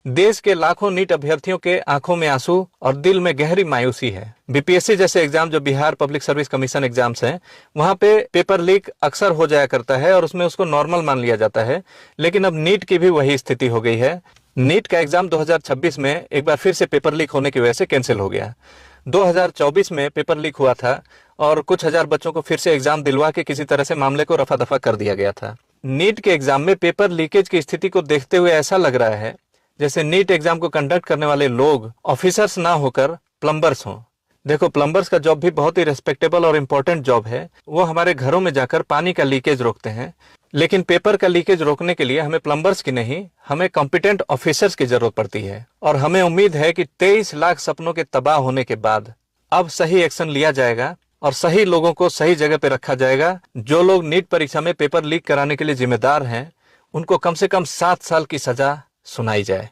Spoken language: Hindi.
देश के लाखों नीट अभ्यर्थियों के आंखों में आंसू और दिल में गहरी मायूसी है। बीपीएससी जैसे एग्जाम, जो Bihar public service commission exams हैं, वहां पे पेपर लीक अक्सर हो जाया करता है और उसमें उसको नॉर्मल मान लिया जाता है। लेकिन अब नीट की भी वही स्थिति हो गई है। नीट का एग्जाम 2026 में एक बार फिर से पेपर लीक होने की वजह से कैंसिल हो गया। 2024 में पेपर लीक हुआ था और कुछ हजार बच्चों को फिर से एग्जाम दिलवा के किसी तरह से मामले को रफा दफा कर दिया गया था। नीट के एग्जाम में पेपर लीकेज की स्थिति को देखते हुए ऐसा लग रहा है जैसे नीट एग्जाम को कंडक्ट करने वाले लोग ऑफिसर्स ना होकर प्लम्बर्स हों। देखो, प्लम्बर्स का जॉब भी बहुत ही रेस्पेक्टेबल और इम्पोर्टेंट जॉब है। वो हमारे घरों में जाकर पानी का लीकेज रोकते हैं, लेकिन पेपर का लीकेज रोकने के लिए हमें प्लम्बर्स की नहीं, हमें कॉम्पिटेंट ऑफिसर्स की जरूरत पड़ती है। और हमें उम्मीद है कि 23 लाख सपनों के तबाह होने के बाद अब सही एक्शन लिया जाएगा और सही लोगों को सही जगह पे रखा जाएगा। जो लोग नीट परीक्षा में पेपर लीक कराने के लिए जिम्मेदार हैं, उनको कम से कम 7 साल की सजा सुनाई जाए।